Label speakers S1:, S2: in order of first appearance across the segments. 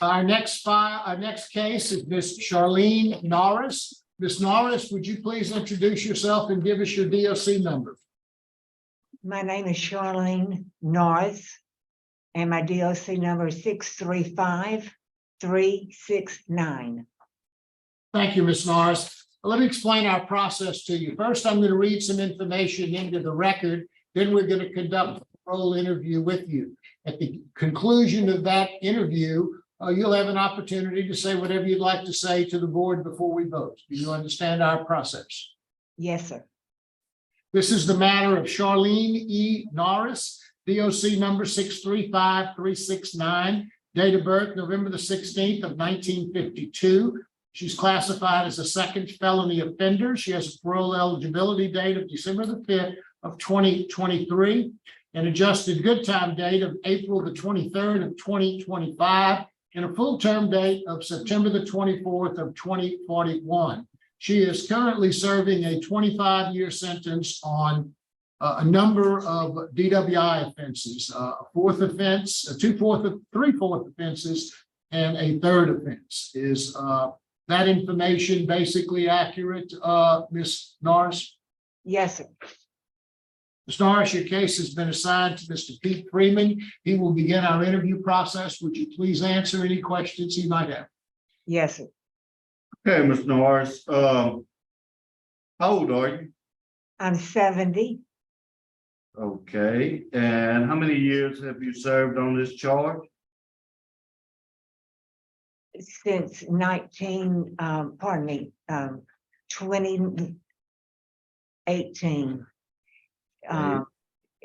S1: Our next case is Miss Charlene Norris. Miss Norris, would you please introduce yourself and give us your DOC number?
S2: My name is Charlene Norris, and my DOC number is 635369.
S1: Thank you, Ms. Norris. Let me explain our process to you. First, I'm going to read some information into the record. Then we're going to conduct a parole interview with you. At the conclusion of that interview, you'll have an opportunity to say whatever you'd like to say to the board before we vote. Do you understand our process?
S2: Yes, sir.
S1: This is the matter of Charlene E. Norris, DOC number 635369, date of birth November the 16th of 1952. She's classified as a second felony offender. She has a parole eligibility date of December the 5th of 2023, an adjusted good time date of April the 23rd of 2025, and a full term date of September the 24th of 2041. She is currently serving a 25-year sentence on a number of DWI offenses, a fourth offense, three-fourth offenses, and a third offense. Is that information basically accurate, Ms. Norris?
S2: Yes, sir.
S1: Ms. Norris, your case has been assigned to Mr. Pete Freeman. He will begin our interview process. Would you please answer any questions he might have?
S2: Yes, sir.
S3: Okay, Ms. Norris, how old are you?
S2: I'm 70.
S3: Okay, and how many years have you served on this charge?
S2: Since 2018.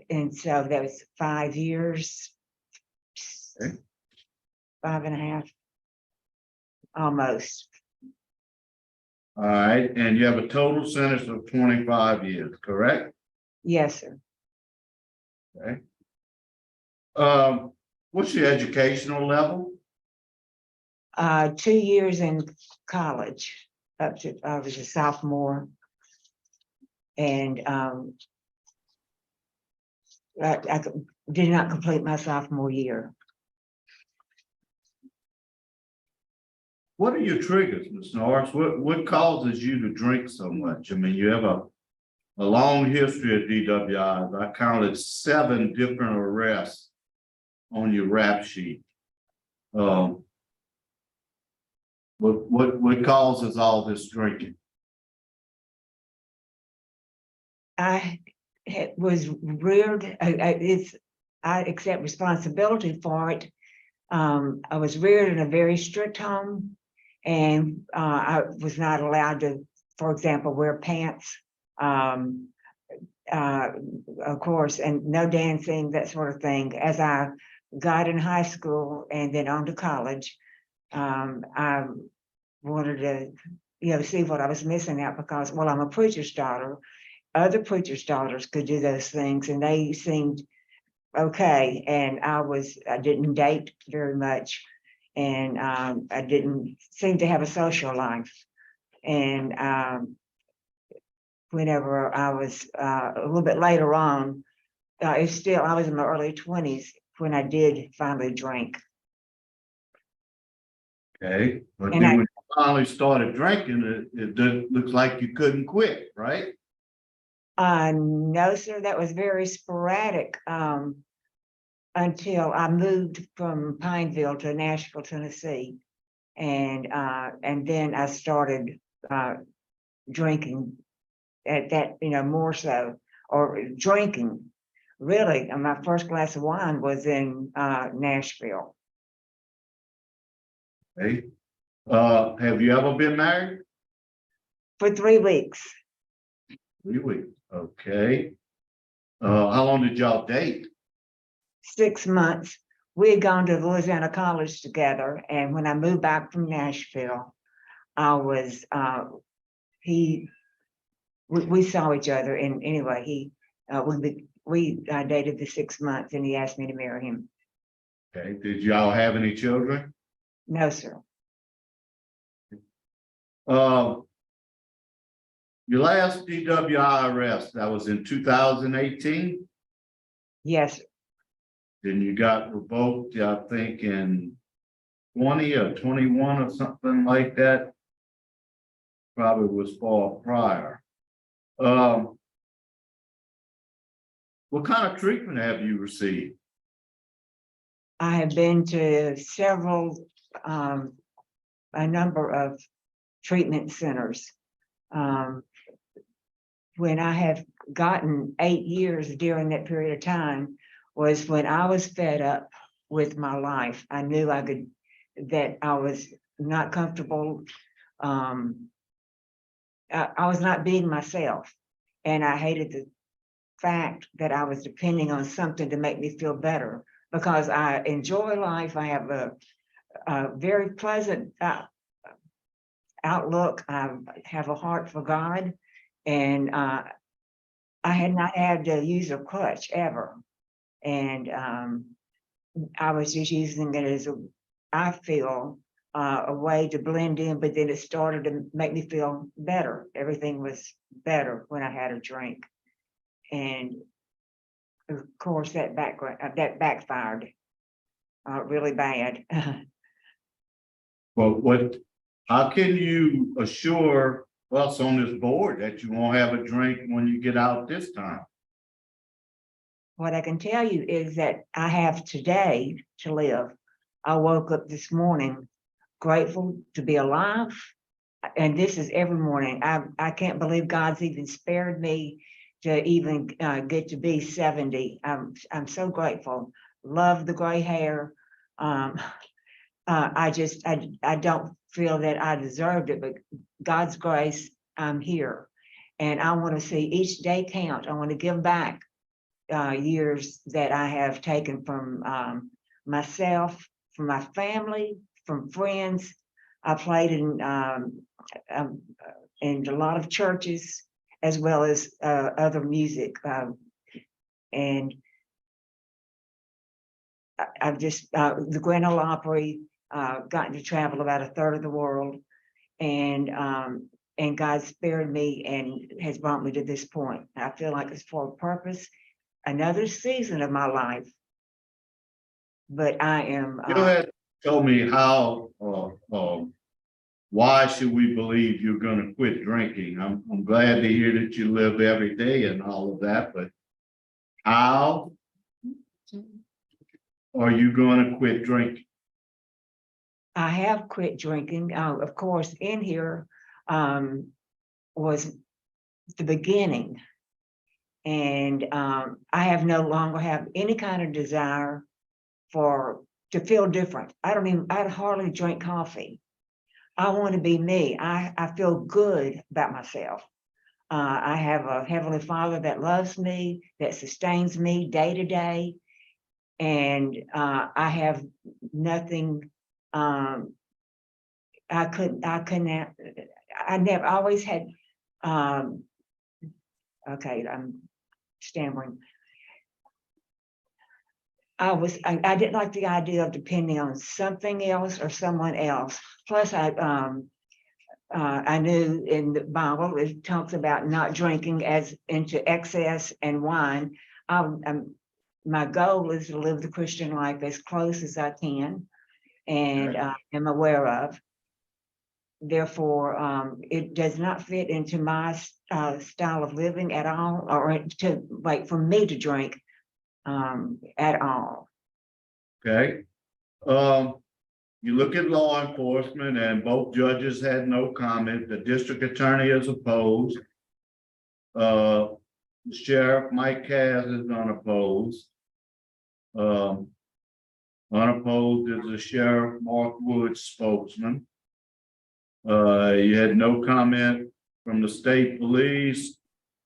S2: And so that was 5 years,
S3: Okay.
S2: 5.5, almost.
S3: All right, and you have a total sentence of 25 years, correct?
S2: Yes, sir.
S3: Okay. What's your educational level?
S2: 2 years in college, up to I was a sophomore, and I did not complete my sophomore year.
S3: What are your triggers, Ms. Norris? What causes you to drink so much? I mean, you have a long history of DWIs. I counted 7 different arrests on your rap sheet. What causes all this drinking?
S2: I was reared. I accept responsibility for it. I was reared in a very strict home, and I was not allowed to, for example, wear pants. Of course, and no dancing, that sort of thing. As I got in high school and then on to college, I wanted to, see what I was missing out, because, well, I'm a preacher's daughter. Other preachers' daughters could do those things, and they seemed okay. And I didn't date very much, and I didn't seem to have a social life. And whenever I was a little bit later on, I was in my early 20s when I did finally drink.
S3: Okay, but
S2: And
S3: then when you finally started drinking, it looks like you couldn't quit, right?
S2: No, sir, that was very sporadic until I moved from Pineville to Nashville, Tennessee, and then I started drinking at that, more so, or drinking. Really, my first glass of wine was in Nashville.
S3: Okay. Have you ever been married?
S2: For 3 weeks.
S3: 3 weeks. Okay. How long did y'all date?
S2: 6 months. We had gone to Louisiana College together, and when I moved back from Nashville, we saw each other, and anyway, we dated the 6 months, and he asked me to marry him.
S3: Okay. Did y'all have any children?
S2: No, sir.
S3: Your last DWI arrest, that was in 2018?
S2: Yes, sir.
S3: Then you got revoked, I think, in 20 or 21 or something like that. Probably was far prior. What kind of treatment have you received?
S2: I have been to several, a number of treatment centers. When I have gotten 8 years during that period of time was when I was fed up with my life. I knew that I was not comfortable. I was not being myself, and I hated the fact that I was depending on something to make me feel better, because I enjoy life. I have a very pleasant outlook. I have a heart for God, and I had not had to use a crutch ever. And I was just using it as I feel, a way to blend in, but then it started to make me feel better. Everything was better when I had a drink. And of course, that backfired really bad.
S3: Well, how can you assure us on this board that you won't have a drink when you get out this time?
S2: What I can tell you is that I have today to live. I woke up this morning grateful to be alive. And this is every morning. I can't believe God's even spared me to even get to be 70. I'm so grateful. Love the gray hair. I don't feel that I deserved it, but God's grace, I'm here. And I want to see each day count. I want to give back years that I have taken from myself, from my family, from friends. I played in a lot of churches, as well as other music. And I've just, the Grand Ole Opry, gotten to travel about a third of the world. And God spared me and has brought me to this point. I feel like it's for a purpose, another season of my life. But I am.
S3: You had told me how, why should we believe you're gonna quit drinking? I'm glad to hear that you live every day and all of that, but how are you gonna quit drinking?
S2: I have quit drinking. Of course, in here was the beginning. And I have no longer have any kind of desire to feel different. I hardly drink coffee. I want to be me. I feel good about myself. I have a Heavenly Father that loves me, that sustains me day to day. And I have nothing, I never always had, okay, I'm stammering. I didn't like the idea of depending on something else or someone else. Plus, I knew in the Bible it talks about not drinking as into excess and wine. My goal is to live the Christian life as close as I can, and am aware of. Therefore, it does not fit into my style of living at all, or for me to drink at all.
S3: Okay. You look at law enforcement, and both judges had no comment. The district attorney is opposed. The sheriff, Mike Cass, is unopposed. Unopposed is the sheriff, Mark Woods, spokesman. You had no comment from the state police.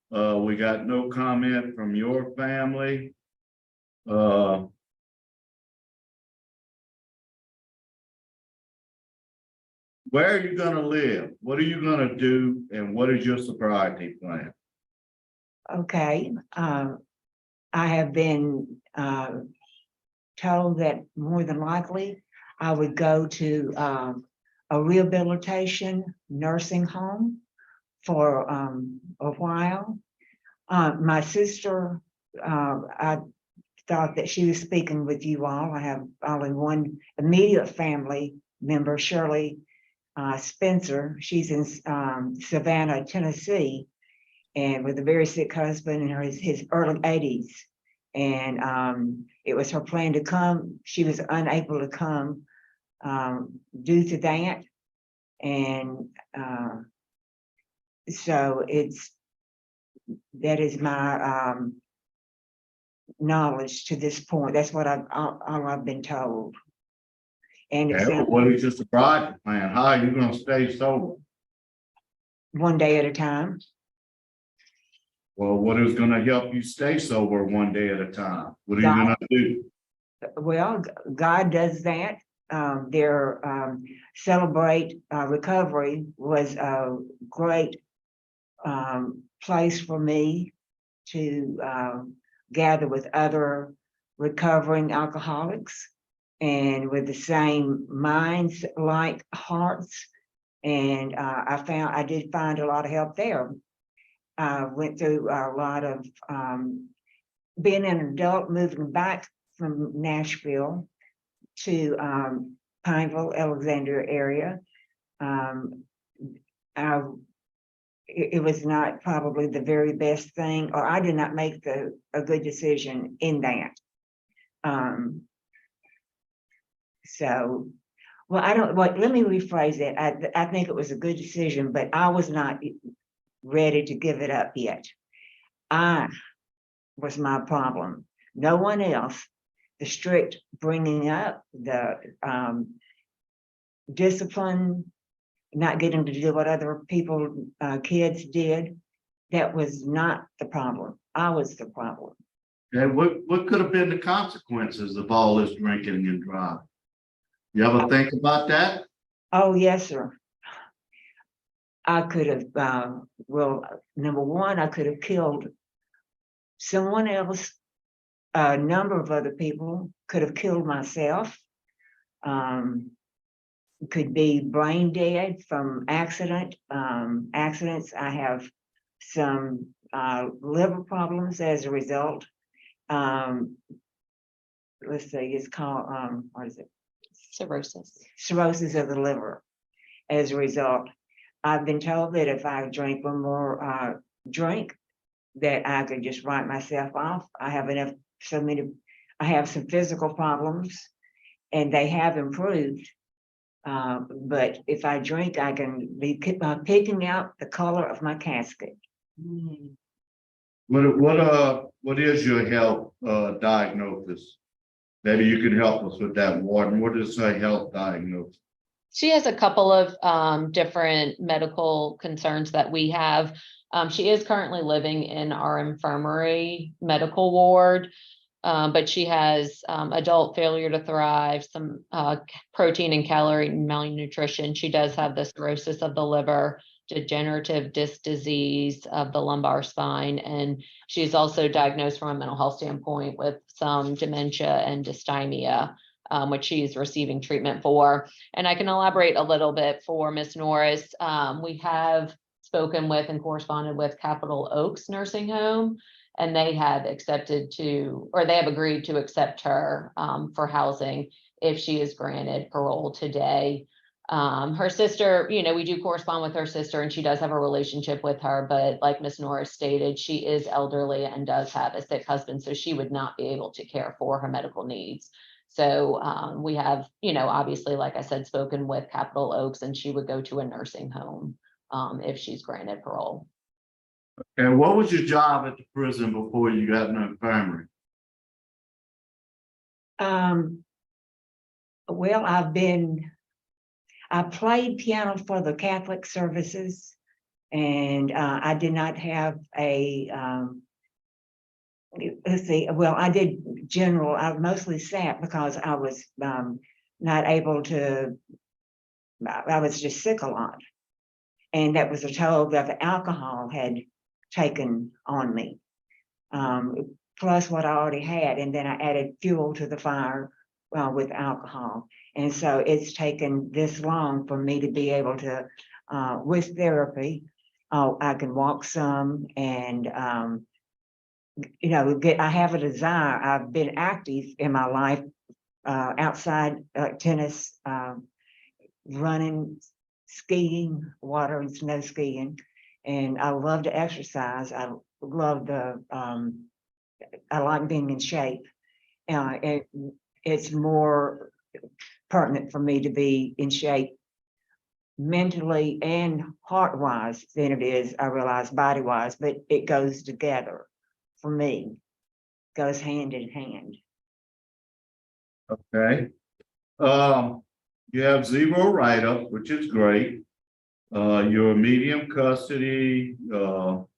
S3: We got no comment from your family. Where are you gonna live? What are you gonna do? And what is your sobriety plan?
S2: Okay, I have been told that more than likely I would go to a rehabilitation nursing home for a while. My sister, I thought that she was speaking with you all. I have only one immediate family member, Shirley Spencer. She's in Savannah, Tennessee, and with a very sick husband in his early 80s. And it was her plan to come. She was unable to come due to that. And so that is my knowledge to this point. That's what all I've been told. And it's
S3: Okay, what is your sobriety plan? How are you gonna stay sober?
S2: one day at a time.
S3: Well, what is gonna help you stay sober one day at a time? What are you gonna do?
S2: Well, God does that. Their Celebrate Recovery was a great place for me to gather with other recovering alcoholics and with the same minds, like hearts. And I did find a lot of help there. I went through a lot of being an adult, moving back from Nashville to Pineville, Alexandria area. It was not probably the very best thing, or I did not make a good decision in that. So, well, let me rephrase it. I think it was a good decision, but I was not ready to give it up yet. I was my problem. No one else. The strict bringing up, the discipline, not getting to do what other people, kids did, that was not the problem. I was the problem.
S3: And what could have been the consequences of all this drinking and driving? You ever think about that?
S2: Oh, yes, sir. I could have, well, number one, I could have killed someone else. A number of other people, could have killed myself. Could be brain dead from accidents. I have some liver problems as a result. Let's see, it's called what is it? Cirrhosis of the liver. As a result, I've been told that if I drink one more drink, that I could just write myself off. I have I have some physical problems, and they have improved. But if I drink, I can be picking out the color of my casket.
S3: What is your health diagnosis? Maybe you could help us with that, Warden. What is a health diagnosis?
S4: She has a couple of different medical concerns that we have. She is currently living in our infirmary medical ward, but she has adult failure to thrive, some protein and calorie malnutrition. She does have the cirrhosis of the liver, degenerative disc disease of the lumbar spine, and she's also diagnosed from a mental health standpoint with some dementia and dysthymia, which she's receiving treatment for. And I can elaborate a little bit for Ms. Norris. We have spoken with and corresponded with Capitol Oaks Nursing Home, and they have agreed to accept her for housing if she is granted parole today. Her sister, we do correspond with her sister, and she does have a relationship with her, but like Ms. Norris stated, she is elderly and does have a sick husband, so she would not be able to care for her medical needs. So we have, obviously, like I said, spoken with Capitol Oaks, and she would go to a nursing home if she's granted parole.
S3: And what was your job at the prison before you got in the infirmary?
S2: Well, I played piano for the Catholic services, and I did not have a, let's see, well, I did general, I mostly sat because I was not able to, I was just sick a lot. And that was a toll that the alcohol had taken on me, plus what I already had. And then I added fuel to the fire with alcohol. And so it's taken this long for me to be able to, with therapy, I can walk some, and I have a desire. I've been active in my life, outside, tennis, running, skiing, water and snow skiing. And I love to exercise. I love I like being in shape. It's more pertinent for me to be in shape mentally and heart-wise than it is, I realize, body-wise, but it goes together for me, goes hand in hand.
S3: Okay. You have 0 write-up, which is great. Your medium custody, low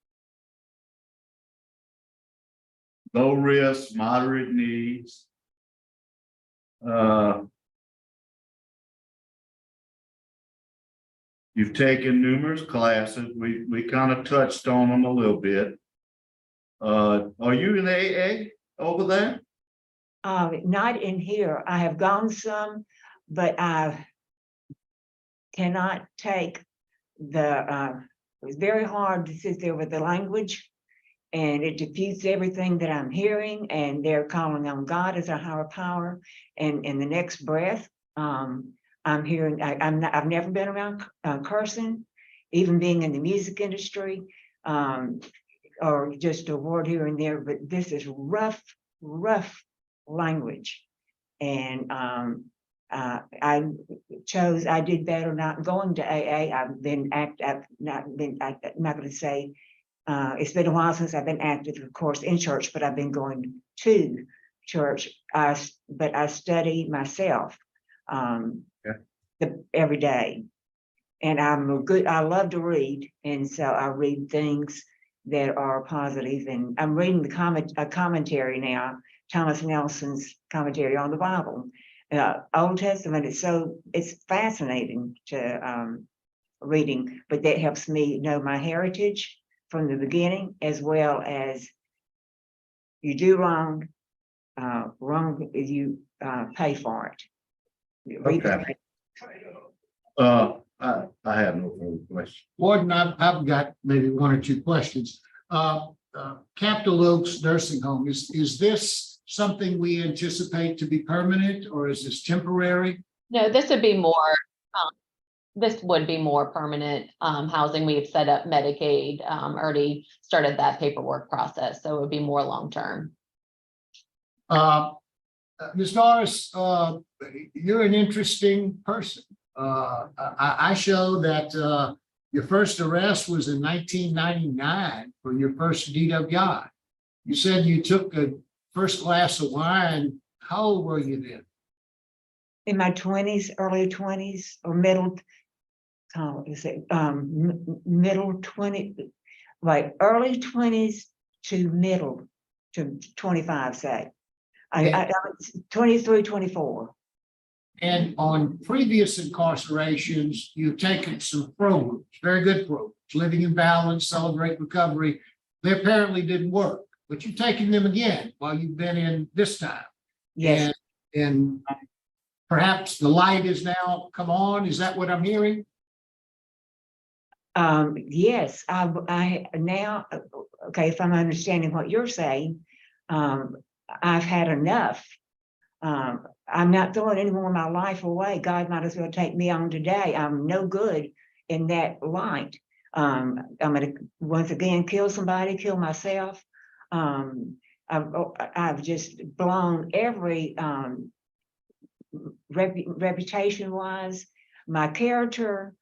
S3: risk, moderate needs. You've taken numerous classes. We kind of touched on them a little bit. Are you in AA over there?
S2: Not in here. I have gone some, but I cannot take it was very hard to sit there with the language, and it defeats everything that I'm hearing, and they're calling on God as a higher power. And in the next breath, I'm hearing, I've never been around cursing, even being in the music industry, or just a word here and there, but this is rough language. And I did better not going to AA. I'm not going to say, it's been a while since I've been active, of course, in church, but I've been going to church. But I study myself every day. And I love to read. And so I read things that are positive. And I'm reading a commentary now, Thomas Nelson's commentary on the Bible. Old Testament, it's fascinating to reading, but that helps me know my heritage from the beginning, as well as you do wrong, you pay for it.
S3: Okay. I have no further questions.
S1: Warden, I've got maybe 1 or 2 questions. Capitol Oaks Nursing Home, is this something we anticipate to be permanent, or is this temporary?
S4: No, this would be more permanent housing. We've set up Medicaid, already started that paperwork process, so it would be more long-term.
S1: Ms. Norris, you're an interesting person. I show that your first arrest was in 1999 for your first DWI. You said you took a first glass of wine. How old were you then?
S2: In my 20s, early 20s, or middle 20, like early 20s to middle to 25, say. I 23, 24.
S1: And on previous incarcerations, you've taken some programs, very good programs, Living in Balance, Celebrate Recovery. They apparently didn't work, but you've taken them again while you've been in this time.
S2: Yes.
S1: And perhaps the light is now come on. Is that what I'm hearing?
S2: Yes, I now, okay, if I'm understanding what you're saying, I've had enough. I'm not throwing any more of my life away. God might as well take me on today. I'm no good in that light. I'm going to once again kill somebody, kill myself. I've just blown every reputation wise, my character,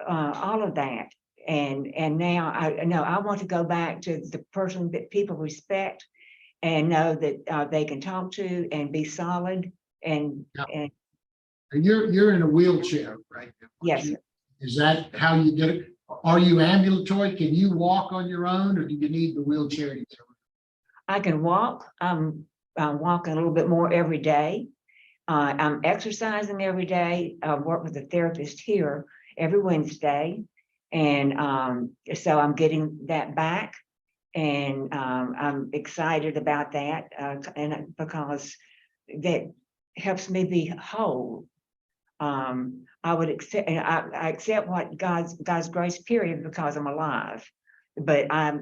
S2: all of that. And now I want to go back to the person that people respect and know that they can talk to and be solid. And
S1: you're in a wheelchair, right?
S2: Yes.
S1: Is that how you did it? Are you ambulatory? Can you walk on your own, or do you need the wheelchair to get around?
S2: I can walk. I'm walking a little bit more every day. I'm exercising every day. I work with a therapist here every Wednesday. And so I'm getting that back. And I'm excited about that, and because that helps me be whole. I would accept, and I accept what God's grace, period, because I'm alive. But I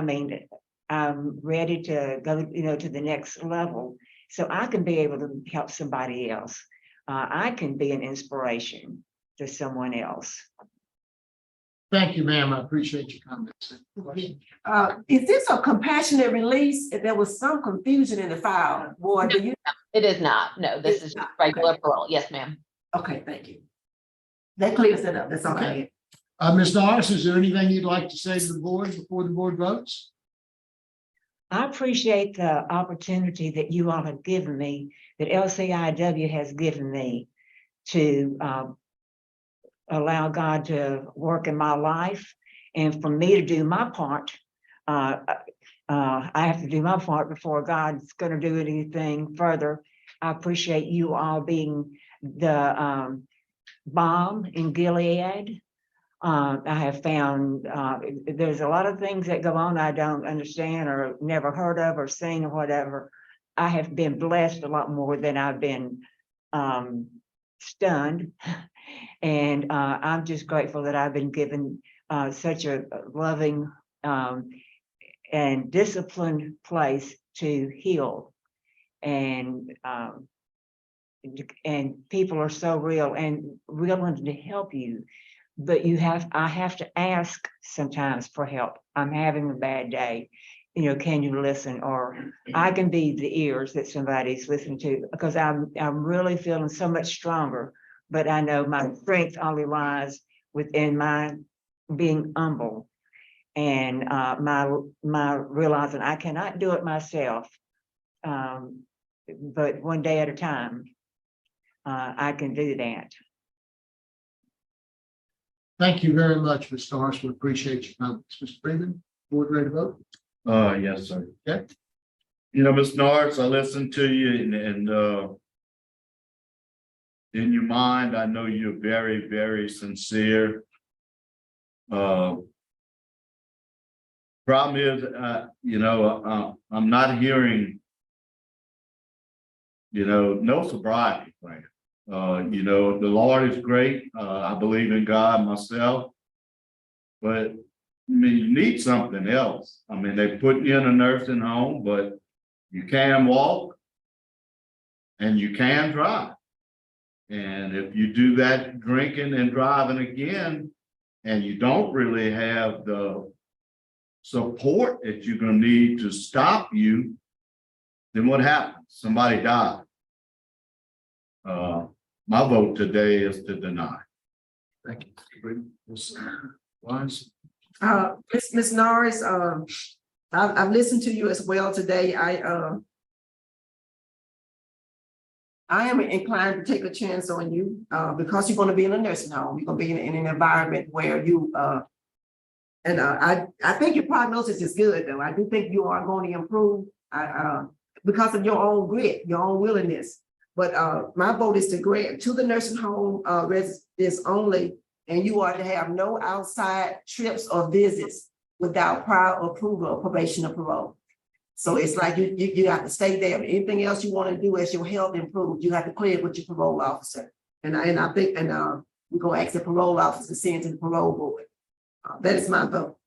S2: mean, I'm ready to go, to the next level. So I can be able to help somebody else. I can be an inspiration to someone else.
S1: Thank you, ma'am. I appreciate your comments.
S5: Is this a compassionate release? There was some confusion in the file, boy, do you?
S4: It is not. No, this
S5: It's
S4: is
S5: not,
S4: regular
S5: okay.
S4: parole. Yes, ma'am.
S5: Okay, thank you. That clears it up, that's all I
S1: Okay.
S5: had.
S1: Ms. Norris, is there anything you'd like to say to the board before the board votes?
S2: I appreciate the opportunity that you all have given me, that LCIW has given me to allow God to work in my life and for me to do my part. I have to do my part before God's going to do anything further. I appreciate you all being the balm in Gilead. I have found there's a lot of things that go on I don't understand or never heard of or seen or whatever. I have been blessed a lot more than I've been stunned. And I'm just grateful that I've been given such a loving and disciplined place to heal. And people are so real and willing to help you. But I have to ask sometimes for help. I'm having a bad day. Can you listen? Or I can be the ears that somebody's listening to, because I'm really feeling so much stronger. But I know my strength only lies within my being humble and my realizing I cannot do it myself. But one day at a time, I can do that.
S1: Thank you very much, Ms. Norris. We appreciate your comments. Mr. Freeman, board ready to vote?
S3: Yes, sir.
S1: Okay.
S3: Ms. Norris, I listened to you and in your mind, I know you're very, very sincere. Problem is, I'm not hearing, no sobriety plan. The Lord is great. I believe in God myself. But you need something else. They put you in a nursing home, but you can walk and you can drive. And if you do that drinking and driving again, and you don't really have the support that you're going to need to stop you, then what happens? Somebody dies. My vote today is to deny.
S1: Thank you. Ms. Wise?
S5: Ms. Norris, I've listened to you as well today. I am inclined to take a chance on you because you're going to be in a nursing home. You're going to be in an environment where you I think your prognosis is good though. I do think you are going to improve because of your own grit, your own willingness. But my vote is to grant to the nursing home residents only, and you are to have no outside trips or visits without prior approval of probation or parole. So it's like you have to stay there. Anything else you want to do as your health improves, you have to clear it with your parole officer. And I think we're going to ask the parole officer to send to the parole board. That is my vote.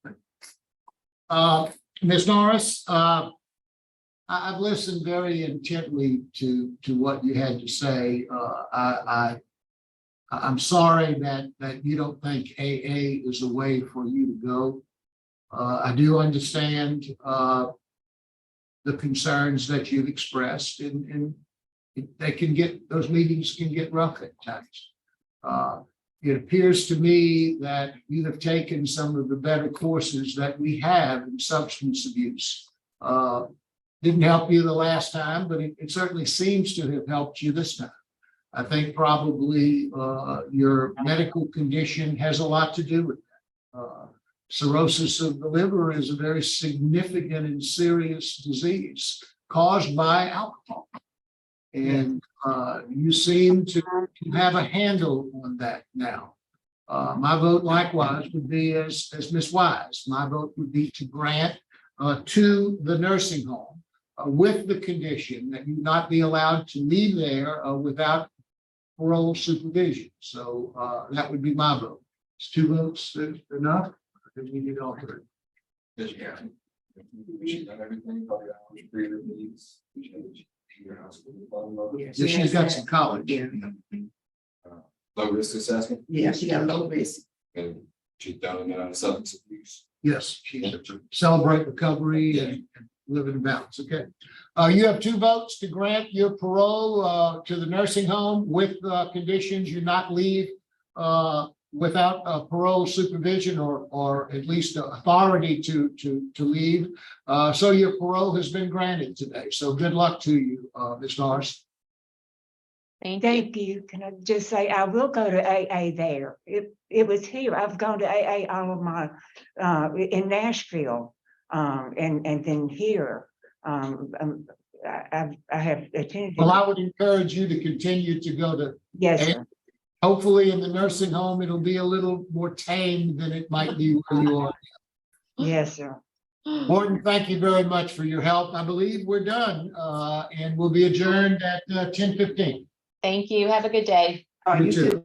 S1: Ms. Norris, I've listened very intently to what you had to say. I'm sorry that you don't think AA is a way for you to go. I do understand the concerns that you've expressed, and those meetings can get rough at times. It appears to me that you have taken some of the better courses that we have in substance abuse. Didn't help you the last time, but it certainly seems to have helped you this time. I think probably your medical condition has a lot to do with that. Cirrhosis of the liver is a very significant and serious disease caused by alcohol. And you seem to have a handle on that now. My vote likewise would be as Ms. Wise. My vote would be to grant to the nursing home with the condition that you not be allowed to leave there without parole supervision. So that would be my vote. Is 2 votes enough? Or do we need all three?
S6: She's done everything, probably hours, greater needs.
S1: So she's got some college.
S5: Yeah,
S6: Low risk assessment,
S5: yeah, she got low risk.
S6: and she's done substance abuse.
S1: Yes, she celebrate recovery and live in balance. Okay. You have 2 votes to grant your parole to the nursing home with conditions you not leave without parole supervision or at least authority to leave. So your parole has been granted today. So good luck to you, Ms. Norris.
S4: Thank you.
S2: Thank you. Can I just say, I will go to AA there. It was here. I've gone to AA all of my, in Nashville, and then here. I have attended.
S1: Well, I would encourage you to continue to go to,
S2: Yes, sir.
S1: hopefully in the nursing home, it'll be a little more tame than it might be where you are.
S2: Yes, sir.
S1: Gordon, thank you very much for your help. I believe we're done, and we'll be adjourned at 10:15.
S4: Thank you. Have a good day.
S5: Oh,
S1: You
S5: you
S1: too.
S5: too.